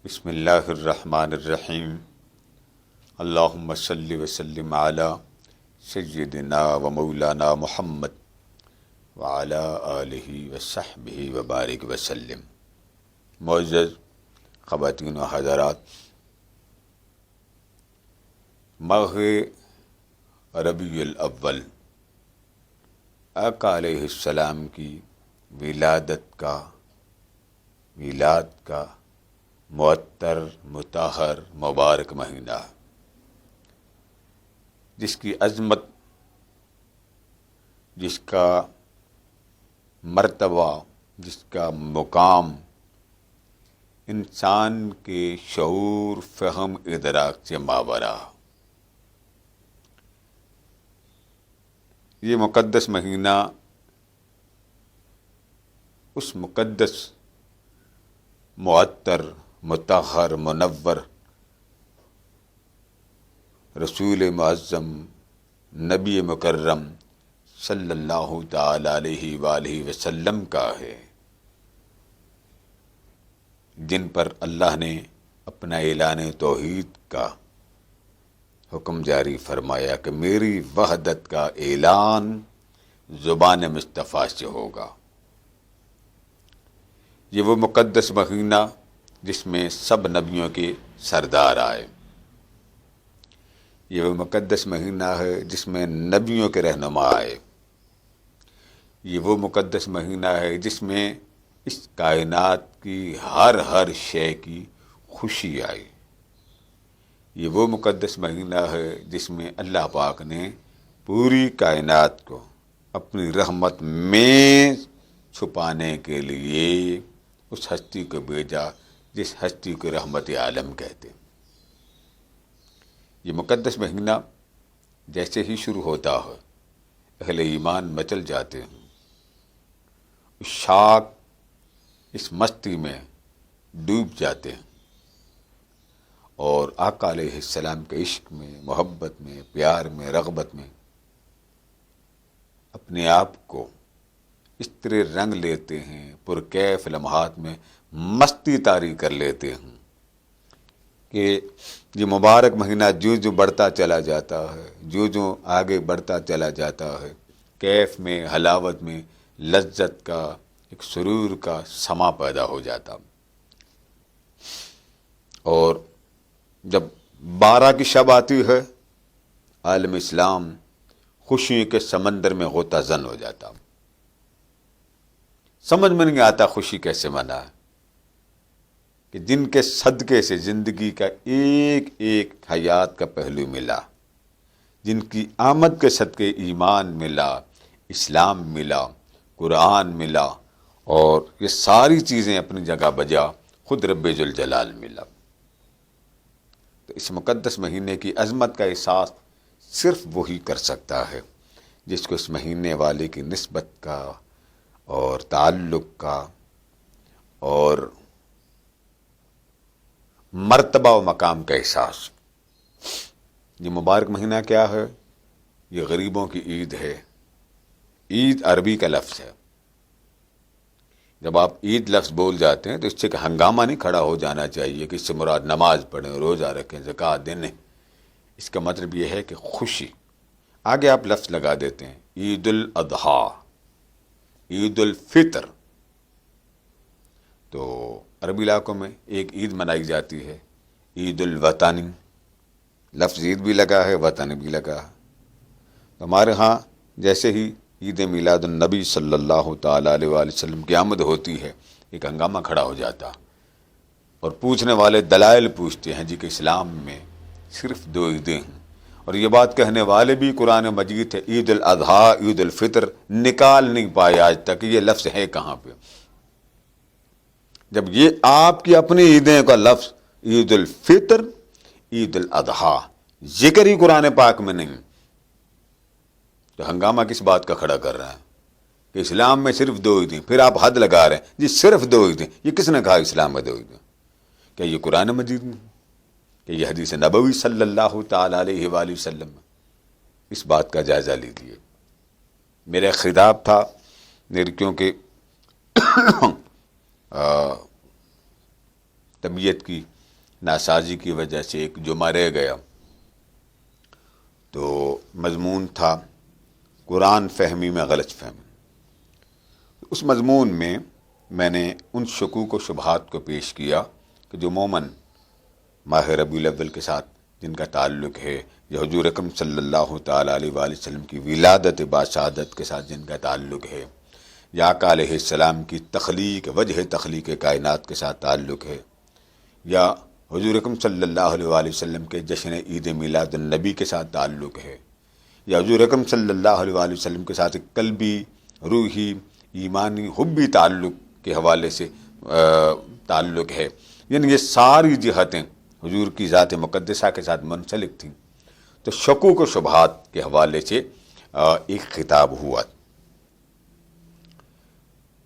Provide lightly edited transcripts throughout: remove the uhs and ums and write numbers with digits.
بسم اللہ الرحمن الرحیم اللہم صلی وسلم علی سیدنا و مولانا محمد وعلی آلہ وصحبہ وبارک وسلم۔ معزز خواتین و حضرات، ماہ ربیع الاول آقا علیہ السلام کی میلاد کا معطر مطہر مبارک مہینہ، جس کی عظمت، جس کا مرتبہ، جس کا مقام انسان کے شعور، فہم، ادراک سے ماورا۔ یہ مقدس مہینہ اس مقدس، معطر، مطہر، منور رسول معظم نبی مکرم صلی اللہ تعالی علیہ وآلہ وسلم کا ہے، جن پر اللہ نے اپنا اعلان توحید کا حکم جاری فرمایا کہ میری وحدت کا اعلان زبان مصطفیٰ سے ہوگا۔ یہ وہ مقدس مہینہ جس میں سب نبیوں کے سردار آئے، یہ وہ مقدس مہینہ ہے جس میں نبیوں کے رہنما آئے، یہ وہ مقدس مہینہ ہے جس میں اس کائنات کی ہر شے کی خوشی آئی، یہ وہ مقدس مہینہ ہے جس میں اللہ پاک نے پوری کائنات کو اپنی رحمت میں چھپانے کے لیے اس ہستی کو بھیجا جس ہستی کو رحمت عالم کہتے۔ یہ مقدس مہینہ جیسے ہی شروع ہوتا ہے، اہل ایمان مچل جاتے ہیں، اس شوق، اس مستی میں ڈوب جاتے ہیں، اور آقا علیہ السلام کے عشق میں، محبت میں، پیار میں، رغبت میں اپنے آپ کو اس طرح رنگ لیتے ہیں، پرکیف لمحات میں مستی طاری کر لیتے ہیں کہ یہ مبارک مہینہ جو بڑھتا چلا جاتا ہے، جو آگے بڑھتا چلا جاتا ہے، کیف میں، حلاوت میں، لذت کا، ایک سرور کا سما پیدا ہو جاتا۔ اور جب 12 کی شب آتی ہے، عالم اسلام خوشی کے سمندر میں غوطہ زن ہو جاتا۔ سمجھ میں نہیں آتا خوشی کیسے منا ہے کہ جن کے صدقے سے زندگی کا ایک ایک حیات کا پہلو ملا، جن کی آمد کے صدقے ایمان ملا، اسلام ملا، قرآن ملا، اور یہ ساری چیزیں اپنی جگہ بجا خود رب ذوالجلال ملا۔ تو اس مقدس مہینے کی عظمت کا احساس صرف وہی کر سکتا ہے جس کو اس مہینے والے کی نسبت کا اور تعلق کا اور مرتبہ و مقام کا احساس۔ یہ مبارک مہینہ کیا ہے؟ یہ غریبوں کی عید ہے۔ عید عربی کا لفظ ہے۔ جب آپ عید لفظ بول جاتے ہیں تو اس سے کہ ہنگامہ نہیں کھڑا ہو جانا چاہیے کہ اس سے مراد نماز پڑھیں، روزہ رکھیں، زکوٰۃ دیں۔ اس کا مطلب یہ ہے کہ خوشی۔ آگے آپ لفظ لگا دیتے ہیں عید الاضحیٰ، عید الفطر۔ تو عربی علاقوں میں ایک عید منائی جاتی ہے، عید الوطن۔ لفظ عید بھی لگا ہے، وطن بھی لگا ہے۔ تو ہمارے ہاں جیسے ہی عید میلاد النبی صلی اللہ تعالیٰ علیہ وآلہ وسلم کی آمد ہوتی ہے، ایک ہنگامہ کھڑا ہو جاتا، اور پوچھنے والے دلائل پوچھتے ہیں جی کہ اسلام میں صرف 2 عیدیں ہیں، اور یہ بات کہنے والے بھی قرآن مجید ہے عید الاضحیٰ، عید الفطر نکال نہیں پائے آج تک یہ لفظ ہے کہاں پہ۔ جب یہ آپ کی اپنی عیدیں کا لفظ عید الفطر، عید الاضحیٰ ذکر ہی قرآن پاک میں نہیں، تو ہنگامہ کس بات کا کھڑا کر رہا ہے کہ اسلام میں صرف 2 عیدیں، پھر آپ حد لگا رہے ہیں جی صرف 2 عیدیں۔ یہ کس نے کہا اسلام میں 2 عیدیں؟ کیا یہ قرآن مجید میں، کہ یہ حدیث نبوی صلی اللہ تعالی علیہ وآلہ وسلم؟ اس بات کا جائزہ لیجیے۔ میرا خطاب تھا کیونکہ طبیعت کی ناسازی کی وجہ سے ایک جمعہ رہ گیا، تو مضمون تھا قرآن فہمی میں غلط فہمی۔ اس مضمون میں نے ان شکوک و شبہات کو پیش کیا کہ جو عموماً ماہ ربیع الاول کے ساتھ جن کا تعلق ہے، یا حضور اکرم صلی اللہ تعالیٰ علیہ وآلہ وسلم کی ولادت باشہادت کے ساتھ جن کا تعلق ہے، یا آقا علیہ السلام کی تخلیق، وجہ تخلیق کائنات کے ساتھ تعلق ہے، یا حضور اکرم صلی اللہ علیہ وآلہ وسلم کے جشن عید میلاد النبی کے ساتھ تعلق ہے، یا حضور اکرم صلی اللہ علیہ وآلہ وسلم کے ساتھ ایک قلبی، روحی، ایمانی، حبی تعلق کے حوالے سے تعلق ہے، یعنی یہ ساری جہتیں حضور کی ذات مقدسہ کے ساتھ منسلک تھیں۔ تو شکوک و شبہات کے حوالے سے ایک خطاب ہوا۔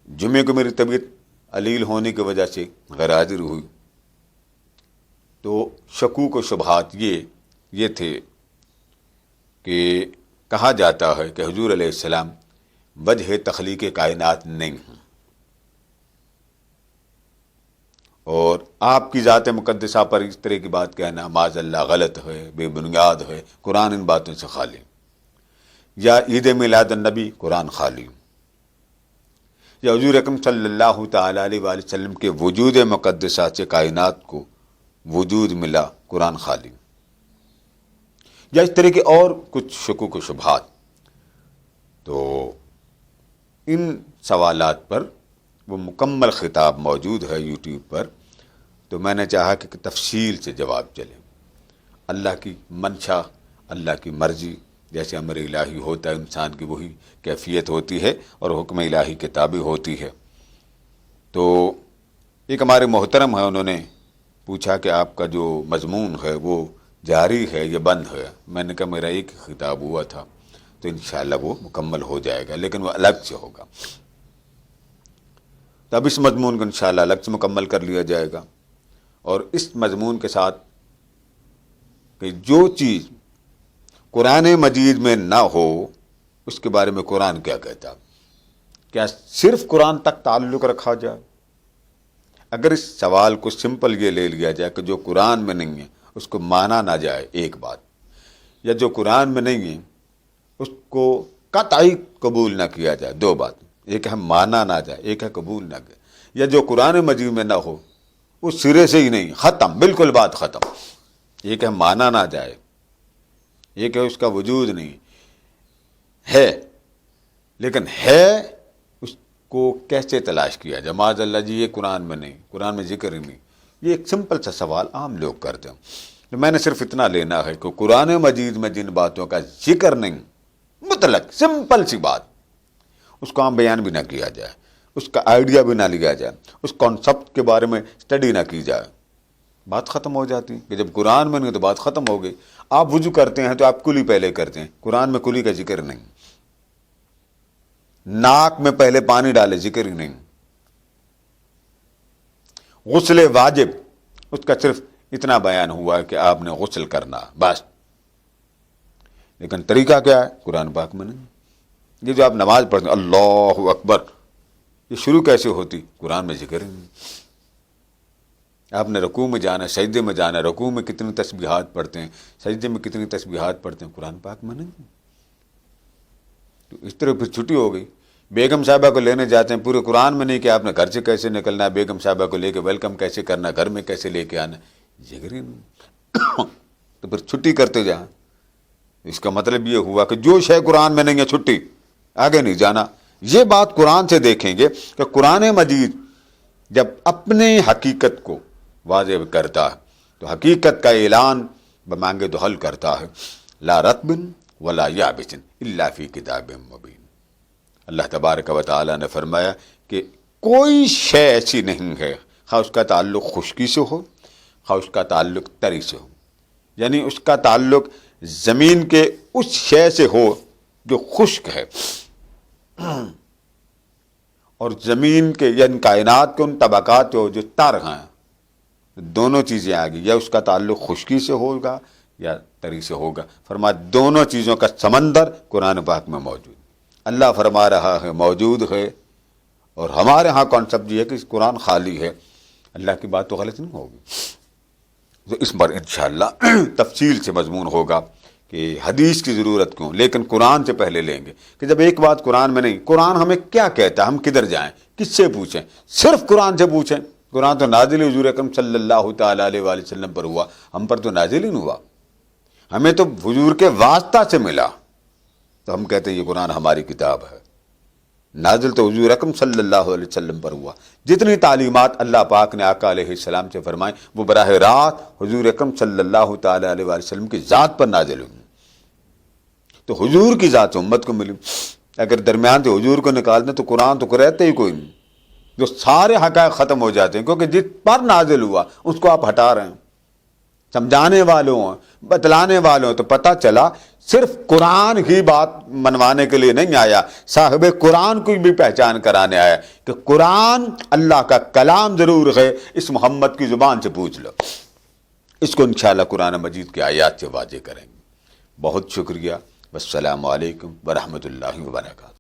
جمعے کو میری طبیعت علیل ہونے کی وجہ سے غیر حاضر ہوئی، تو شکوک و شبہات یہ تھے کہ کہا جاتا ہے کہ حضور علیہ السلام وجہ تخلیق کائنات نہیں ہیں، اور آپ کی ذات مقدسہ پر اس طرح کی بات کہنا معاذ اللہ غلط ہے، بے بنیاد ہے، قرآن ان باتوں سے خالی، یا عید میلاد النبی قرآن خالی، یا حضور اکرم صلی اللہ تعالیٰ علیہ وآلہ وسلم کے وجود مقدسہ سے کائنات کو وجود ملا قرآن خالی، یا اس طرح کے اور کچھ شکوک و شبہات۔ تو ان سوالات پر وہ مکمل خطاب موجود ہے یوٹیوب پر، تو میں نے چاہا کہ تفصیل سے جواب چلے۔ اللہ کی منشا، اللہ کی مرضی، جیسے امر الہی ہوتا ہے انسان کی وہی کیفیت ہوتی ہے، اور حکم الہی کے تابع ہوتی ہے۔ تو ایک ہمارے محترم ہیں، انہوں نے پوچھا کہ آپ کا جو مضمون ہے وہ جاری ہے یا بند ہے؟ میں نے کہا میرا ایک خطاب ہوا تھا، تو انشاءاللہ وہ مکمل ہو جائے گا، لیکن وہ الگ سے ہوگا۔ تو اب اس مضمون کو انشاءاللہ الگ سے مکمل کر لیا جائے گا، اور اس مضمون کے ساتھ کہ جو چیز قرآن مجید میں نہ ہو اس کے بارے میں قرآن کیا کہتا، کیا صرف قرآن تک تعلق رکھا جائے؟ اگر اس سوال کو سمپل یہ لے لیا جائے کہ جو قرآن میں نہیں ہے اس کو مانا نہ جائے، ایک بات، یا جو قرآن میں نہیں ہے اس کو قطعی قبول نہ کیا جائے، دو بات، ایک ہے مانا نہ جائے، ایک ہے قبول نہ کرے، یا جو قرآن مجید میں نہ ہو اس سرے سے ہی نہیں، ختم، بالکل بات ختم۔ ایک ہے مانا نہ جائے، ایک ہے اس کا وجود نہیں ہے، لیکن ہے اس کو کیسے تلاش کیا جائے؟ معاذ اللہ جی یہ قرآن میں نہیں، قرآن میں ذکر ہی نہیں، یہ ایک سمپل سا سوال عام لوگ کرتے ہیں۔ تو میں نے صرف اتنا لینا ہے کہ قرآن مجید میں جن باتوں کا ذکر نہیں، مطلق سمپل سی بات، اس کو عام بیان بھی نہ کیا جائے، اس کا آئیڈیا بھی نہ لیا جائے، اس کانسیپٹ کے بارے میں اسٹڈی نہ کی جائے، بات ختم ہو جاتی ہے۔ کہ جب قرآن میں نہیں تو بات ختم ہو گئی۔ آپ وضو کرتے ہیں تو آپ کلی پہلے کرتے ہیں، قرآن میں کلی کا ذکر نہیں، ناک میں پہلے پانی ڈالے، ذکر ہی نہیں، غسل واجب اس کا صرف اتنا بیان ہوا ہے کہ آپ نے غسل کرنا بس، لیکن طریقہ کیا ہے قرآن پاک میں نہیں۔ یہ جو آپ نماز پڑھتے ہیں اللہ اکبر، یہ شروع کیسے ہوتی؟ قرآن میں ذکر ہی نہیں۔ آپ نے رکوع میں جانا، سجدے میں جانا، رکوع میں کتنی تسبیحات پڑھتے ہیں، سجدے میں کتنی تسبیحات پڑھتے ہیں، قرآن پاک میں نہیں۔ تو اس طرح پھر چھٹی ہو گئی۔ بیگم صاحبہ کو لینے جاتے ہیں، پورے قرآن میں نہیں کہ آپ نے گھر سے کیسے نکلنا ہے، بیگم صاحبہ کو لے کے ویلکم کیسے کرنا، گھر میں کیسے لے کے آنا، ذکر ہی نہیں۔ تو پھر چھٹی کرتے جائیں۔ اس کا مطلب یہ ہوا کہ جو شے قرآن میں نہیں ہے چھٹی، آگے نہیں جانا۔ یہ بات قرآن سے دیکھیں گے کہ قرآن مجید جب اپنے حقیقت کو واضح کرتا ہے تو حقیقت کا اعلان بمانگے تو حل کرتا ہے، لا رطب ولا یابس الا فی کتاب مبین۔ اللہ تبارک و تعالی نے فرمایا کہ کوئی شے ایسی نہیں ہے، خواہ اس کا تعلق خشکی سے ہو، خواہ اس کا تعلق تری سے ہو، یعنی اس کا تعلق زمین کے اس شے سے ہو جو خشک ہے، اور زمین کے یعنی کائنات کے ان طبقات جو تر ہیں، دونوں چیزیں آ گئی، یا اس کا تعلق خشکی سے ہوگا یا تری سے ہوگا۔ فرمایا دونوں چیزوں کا سمندر قرآن پاک میں موجود۔ اللہ فرما رہا ہے موجود ہے، اور ہمارے ہاں کانسیپٹ یہ ہے کہ قرآن خالی ہے، اللہ کی بات تو غلط نہیں ہوگی۔ تو اس پر انشاءاللہ تفصیل سے مضمون ہوگا کہ حدیث کی ضرورت کیوں، لیکن قرآن سے پہلے لیں گے کہ جب ایک بات قرآن میں نہیں، قرآن ہمیں کیا کہتا ہے، ہم کدھر جائیں، کس سے پوچھیں؟ صرف قرآن سے پوچھیں۔ قرآن تو نازل حضور اکرم صلی اللہ تعالیٰ علیہ وآلہ وسلم پر ہوا، ہم پر تو نازل ہی نہیں ہوا، ہمیں تو حضور کے واسطہ سے ملا، تو ہم کہتے ہیں یہ قرآن ہماری کتاب ہے۔ نازل تو حضور اکرم صلی اللہ علیہ وسلم پر ہوا، جتنی تعلیمات اللہ پاک نے آقا علیہ السلام سے فرمائیں وہ براہ راست حضور اکرم صلی اللہ تعالیٰ علیہ وآلہ وسلم کی ذات پر نازل ہوئی، تو حضور کی ذات امت کو ملی۔ اگر درمیان سے حضور کو نکال دیں تو قرآن تو رہتے ہی کوئی نہیں، جو سارے حقائق ختم ہو جاتے ہیں، کیونکہ جس پر نازل ہوا اس کو آپ ہٹا رہے ہیں۔ سمجھانے والوں ہوں، بتلانے والوں ہوں، تو پتہ چلا صرف قرآن ہی بات منوانے کے لیے نہیں آیا، صاحب قرآن کو بھی پہچان کرانے آیا کہ قرآن اللہ کا کلام ضرور ہے، اس محمد کی زبان سے پوچھ لو۔ اس کو انشاءاللہ قرآن مجید کی آیات سے واضح کریں گے۔ بہت شکریہ، والسلام علیکم ورحمۃ اللہ وبرکاتہ۔